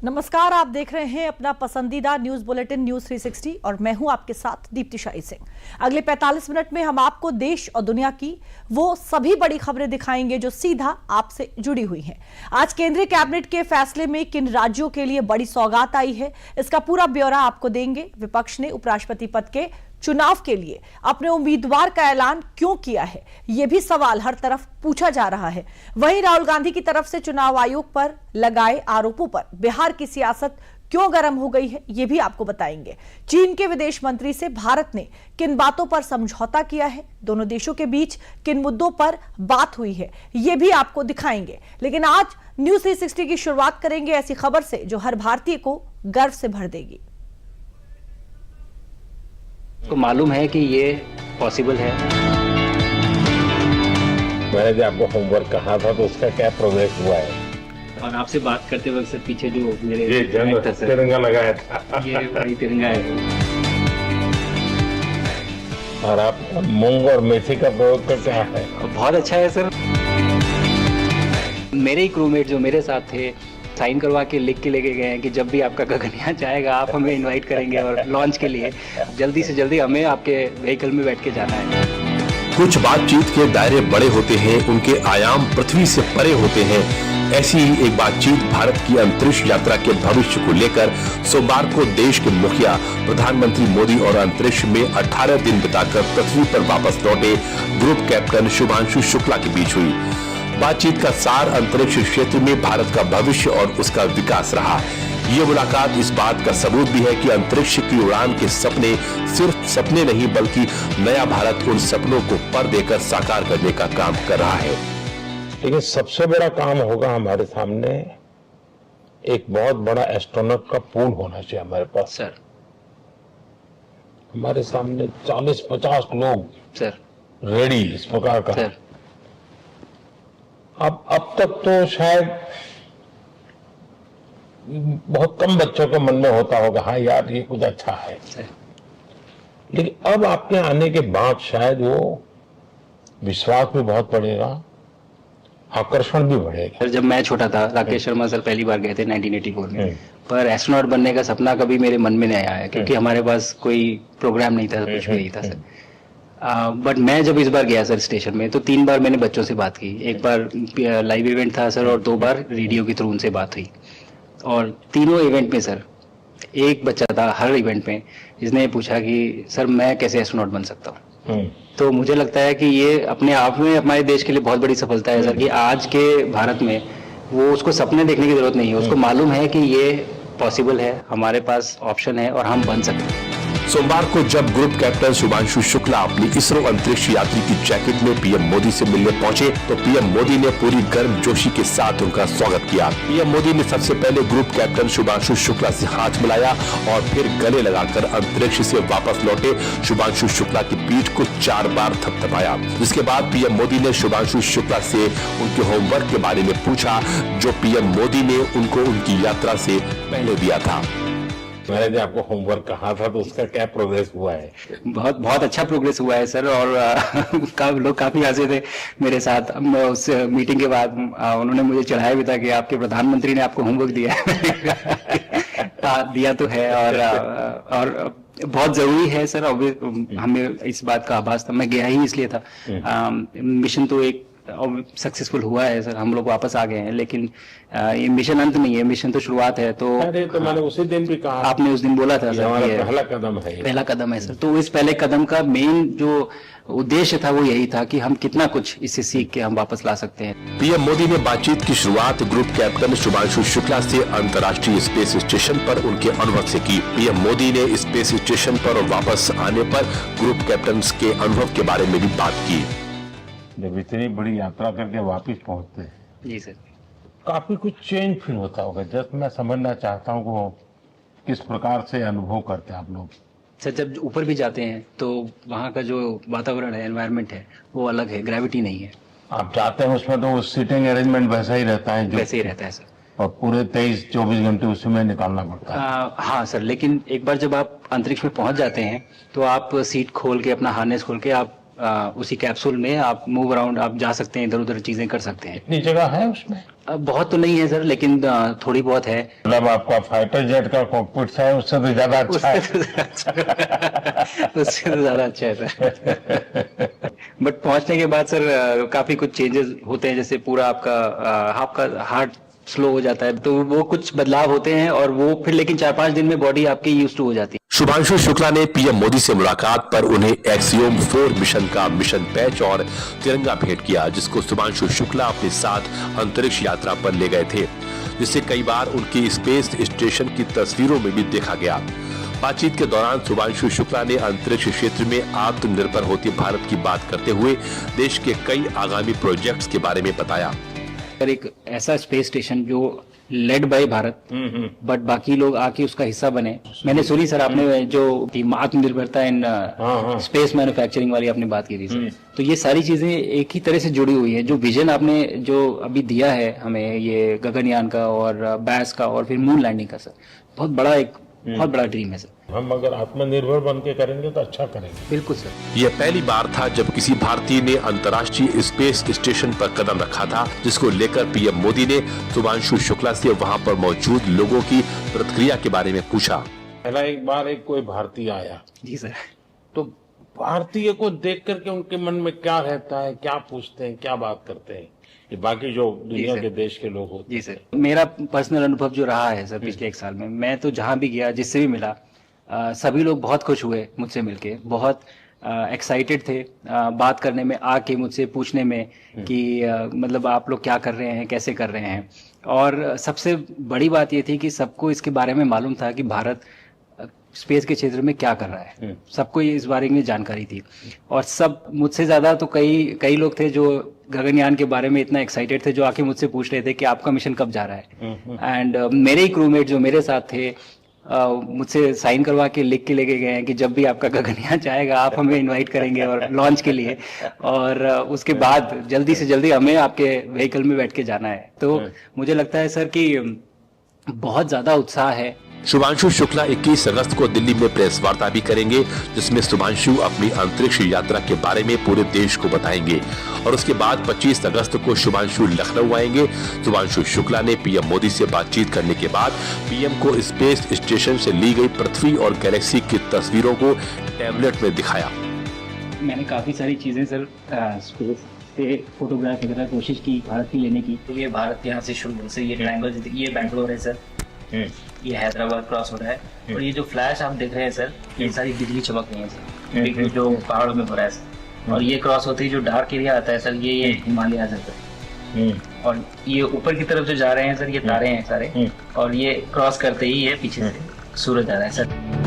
नमस्कार, आप देख रहे हैं अपना पसंदीदा न्यूज बुलेटिन न्यूज 360 और मैं हूं आपके साथ दीप्ति शाही सिंह। अगले 45 मिनट में हम आपको देश और दुनिया की वो सभी बड़ी खबरें दिखाएंगे जो सीधा आपसे जुड़ी हुई हैं। आज केंद्रीय कैबिनेट के फैसले में किन राज्यों के लिए बड़ी सौगात आई है, इसका पूरा ब्यौरा आपको देंगे। विपक्ष ने उपराष्ट्रपति पद के चुनाव के लिए अपने उम्मीदवार का ऐलान क्यों किया है, यह भी सवाल हर तरफ पूछा जा रहा है। वहीं राहुल गांधी की तरफ से चुनाव आयोग पर लगाए आरोपों पर बिहार की सियासत क्यों गर्म हो गई है, यह भी आपको बताएंगे। चीन के विदेश मंत्री से भारत ने किन बातों पर समझौता किया है, दोनों देशों के बीच किन मुद्दों पर बात हुई है, यह भी आपको दिखाएंगे। लेकिन आज न्यूज 360 की शुरुआत करेंगे ऐसी खबर से जो हर भारतीय को गर्व से भर देगी। तो मालूम है कि ये पॉसिबल है। मैंने जो आपको होमवर्क कहा था तो उसका क्या प्रोग्रेस हुआ है? और आपसे बात करते वक्त सर पीछे जो मेरे ये तिरंगा लगाया था, ये वही तिरंगा है। और आप मूंग और मेथी का प्रयोग करते हैं। बहुत अच्छा है सर। मेरे ही क्रूमेट जो मेरे साथ थे साइन करवा के लिख के लेके गए हैं कि जब भी आपका गगनयान जाएगा आप हमें इनवाइट करेंगे और लॉन्च के लिए जल्दी से जल्दी हमें आपके व्हीकल में बैठ के जाना है। कुछ बातचीत के दायरे बड़े होते हैं, उनके आयाम पृथ्वी से परे होते हैं। ऐसी ही एक बातचीत भारत की अंतरिक्ष यात्रा के भविष्य को लेकर सोमवार को देश के मुखिया प्रधानमंत्री मोदी और अंतरिक्ष में 18 दिन बिताकर पृथ्वी पर वापस लौटे ग्रुप कैप्टन शुभांशु शुक्ला के बीच हुई। बातचीत का सार अंतरिक्ष क्षेत्र में भारत का भविष्य और उसका विकास रहा। ये मुलाकात इस बात का सबूत भी है कि अंतरिक्ष की उड़ान के सपने सिर्फ सपने नहीं बल्कि नया भारत उन सपनों को पर देकर साकार करने का काम कर रहा है। लेकिन सबसे बड़ा काम होगा हमारे सामने, एक बहुत बड़ा एस्ट्रोनॉट का पूल होना चाहिए हमारे पास। सर हमारे सामने 40-50 लोग सर रेडी इस प्रकार का। सर अब तक तो शायद बहुत कम बच्चों के मन में होता होगा, हाँ यार ये कुछ अच्छा है। लेकिन अब आपके आने के बाद शायद वो विश्वास भी बहुत बढ़ेगा, आकर्षण भी बढ़ेगा। सर जब मैं छोटा था राकेश शर्मा सर पहली बार गए थे 1984 में, पर एस्ट्रोनॉट बनने का सपना कभी मेरे मन में नहीं आया क्योंकि हमारे पास कोई प्रोग्राम नहीं था, कुछ भी नहीं था सर। बट मैं जब इस बार गया सर स्टेशन में तो 3 बार मैंने बच्चों से बात की। एक बार लाइव इवेंट था सर और 2 बार रेडियो के थ्रू उनसे बात हुई। और तीनों इवेंट में सर एक बच्चा था हर इवेंट में जिसने पूछा कि सर मैं कैसे एस्ट्रोनॉट बन सकता हूँ। तो मुझे लगता है कि ये अपने आप में हमारे देश के लिए बहुत बड़ी सफलता है सर कि आज के भारत में वो उसको सपने देखने की जरूरत नहीं है, उसको मालूम है कि ये पॉसिबल है, हमारे पास ऑप्शन है और हम बन सकते हैं। सोमवार को जब ग्रुप कैप्टन शुभांशु शुक्ला अपनी इसरो अंतरिक्ष यात्री की जैकेट में पीएम मोदी से मिलने पहुंचे तो पीएम मोदी ने पूरी गर्मजोशी के साथ उनका स्वागत किया। पीएम मोदी ने सबसे पहले ग्रुप कैप्टन शुभांशु शुक्ला से हाथ मिलाया और फिर गले लगाकर अंतरिक्ष से वापस लौटे शुभांशु शुक्ला की पीठ को 4 बार थपथपाया। जिसके बाद पीएम मोदी ने शुभांशु शुक्ला से उनके होमवर्क के बारे में पूछा जो पीएम मोदी ने उनको उनकी यात्रा से पहले दिया था। मैंने जो आपको होमवर्क कहा था तो उसका क्या प्रोग्रेस हुआ है? बहुत अच्छा प्रोग्रेस हुआ है सर। और लोग काफी हंसे थे मेरे साथ उस मीटिंग के बाद। उन्होंने मुझे चढ़ाया भी था कि आपके प्रधानमंत्री ने आपको होमवर्क दिया है। दिया तो है और बहुत जरूरी है सर। हमें इस बात का आभास था, मैं गया ही इसलिए था। मिशन तो एक सक्सेसफुल हुआ है सर, हम लोग वापस आ गए हैं, लेकिन ये मिशन अंत नहीं है, मिशन तो शुरुआत है। तो अरे तो मैंने उसी दिन भी कहा, आपने उस दिन बोला था सर, हमारा पहला कदम है, पहला कदम है सर। तो इस पहले कदम का मेन जो उद्देश्य था वो यही था कि हम कितना कुछ इससे सीख के हम वापस ला सकते हैं। पीएम मोदी ने बातचीत की शुरुआत ग्रुप कैप्टन शुभांशु शुक्ला से अंतर्राष्ट्रीय स्पेस स्टेशन पर उनके अनुभव से की। पीएम मोदी ने स्पेस स्टेशन पर वापस आने पर ग्रुप कैप्टन के अनुभव के बारे में भी बात की। जब इतनी बड़ी यात्रा करके वापस पहुंचते हैं जी सर, काफी कुछ चेंज फील होता होगा। जस्ट मैं समझना चाहता हूँ वो किस प्रकार से अनुभव करते हैं आप लोग। सर जब ऊपर भी जाते हैं तो वहाँ का जो वातावरण है, एनवायरनमेंट है, वो अलग है, ग्रेविटी नहीं है। आप जाते हैं उसमें तो सीटिंग अरेंजमेंट वैसा ही रहता है, वैसे ही रहता है सर। और पूरे 23-24 घंटे उसी में निकालना पड़ता है। हाँ सर, लेकिन एक बार जब आप अंतरिक्ष में पहुंच जाते हैं तो आप सीट खोल के, अपना हार्नेस खोल के आप उसी कैप्सूल में आप मूव अराउंड, आप जा सकते हैं, इधर उधर चीजें कर सकते हैं। इतनी जगह है उसमें? बहुत तो नहीं है सर, लेकिन थोड़ी बहुत है। मतलब आपका फाइटर जेट का कॉकपिट है, उससे तो ज्यादा अच्छा है। उससे तो ज्यादा अच्छा है सर। बट पहुंचने के बाद सर काफी कुछ चेंजेस होते हैं, जैसे पूरा आपका हार्ट स्लो हो जाता है, तो वो कुछ बदलाव होते हैं, और वो फिर लेकिन 4-5 दिन में बॉडी आपकी यूज्ड टू हो जाती है। शुभांशु शुक्ला ने पीएम मोदी से मुलाकात पर उन्हें एक्सियोम 4 मिशन का मिशन पैच और तिरंगा भेंट किया, जिसको शुभांशु शुक्ला अपने साथ अंतरिक्ष यात्रा पर ले गए थे, जिससे कई बार उनकी स्पेस स्टेशन की तस्वीरों में भी देखा गया। बातचीत के दौरान शुभांशु शुक्ला ने अंतरिक्ष क्षेत्र में आत्मनिर्भर होते भारत की बात करते हुए देश के कई आगामी प्रोजेक्ट्स के बारे में बताया। एक ऐसा स्पेस स्टेशन जो लेड बाय भारत, बट बाकी लोग आके उसका हिस्सा बने। मैंने सुनी सर आपने जो आत्मनिर्भरता इन स्पेस मैन्युफैक्चरिंग वाली आपने बात की थी सर, तो ये सारी चीजें एक ही तरह से जुड़ी हुई है। जो विजन आपने जो अभी दिया है हमें, ये गगनयान का और बैस का और फिर मून लैंडिंग का सर, बहुत बड़ा ड्रीम है सर। हम अगर आत्मनिर्भर बन के करेंगे तो अच्छा करेंगे। बिल्कुल सर। यह पहली बार था जब किसी भारतीय ने अंतर्राष्ट्रीय स्पेस स्टेशन पर कदम रखा था, जिसको लेकर पीएम मोदी ने शुभांशु शुक्ला से वहां पर मौजूद लोगों की प्रतिक्रिया के बारे में पूछा। पहला एक बार कोई भारतीय आया जी सर, तो भारतीय को देख करके उनके मन में क्या रहता है, क्या पूछते हैं, क्या बात करते हैं, ये बाकी जो दुनिया के देश के लोग होते हैं। जी सर, मेरा पर्सनल अनुभव जो रहा है सर पिछले 1 साल में, मैं तो जहां भी गया, जिससे भी मिला, सभी लोग बहुत खुश हुए मुझसे मिलके, बहुत एक्साइटेड थे बात करने में, आके मुझसे पूछने में कि मतलब आप लोग क्या कर रहे हैं, कैसे कर रहे हैं। और सबसे बड़ी बात ये थी कि सबको इसके बारे में मालूम था कि भारत स्पेस के क्षेत्र में क्या कर रहा है, सबको ये इस बारे में जानकारी थी। और सब मुझसे ज्यादा तो कई लोग थे जो गगनयान के बारे में इतना एक्साइटेड थे, जो आके मुझसे पूछ रहे थे कि आपका मिशन कब जा रहा है। एंड मेरे ही क्रूमेट जो मेरे साथ थे, मुझसे साइन करवा के लिख के लेके गए हैं कि जब भी आपका गगनयान जाएगा आप हमें इनवाइट करेंगे और लॉन्च के लिए, और उसके बाद जल्दी से जल्दी हमें आपके व्हीकल में बैठ के जाना है। तो मुझे लगता है सर कि बहुत ज्यादा उत्साह है। शुभांशु शुक्ला 21 अगस्त को दिल्ली में प्रेस वार्ता भी करेंगे, जिसमें शुभांशु अपनी अंतरिक्ष यात्रा के बारे में पूरे देश को बताएंगे। और उसके बाद 25 अगस्त को शुभांशु लखनऊ आएंगे। शुभांशु शुक्ला ने पीएम मोदी से बातचीत करने के बाद पीएम को स्पेस स्टेशन से ली गई पृथ्वी और गैलेक्सी की तस्वीरों को टैबलेट में दिखाया। मैंने काफी सारी चीजें सर स्पेस से फोटोग्राफ वगैरह कोशिश की भारत की लेने की। तो ये भारत यहाँ से शुरू से ये ट्रायंगल, ये बैंगलोर है सर, ये हैदराबाद क्रॉस हो रहा है, और ये जो फ्लैश आप देख रहे हैं सर, ये सारी बिजली चमक रही है सर, जो पहाड़ों में हो रहा है सर। और ये क्रॉस होते ही जो डार्क एरिया आता है सर, ये हिमालय आ जाता है। और ये ऊपर की तरफ जो जा रहे हैं सर, ये तारे हैं सारे, और ये क्रॉस करते ही ये पीछे से सूरज आ रहा है सर।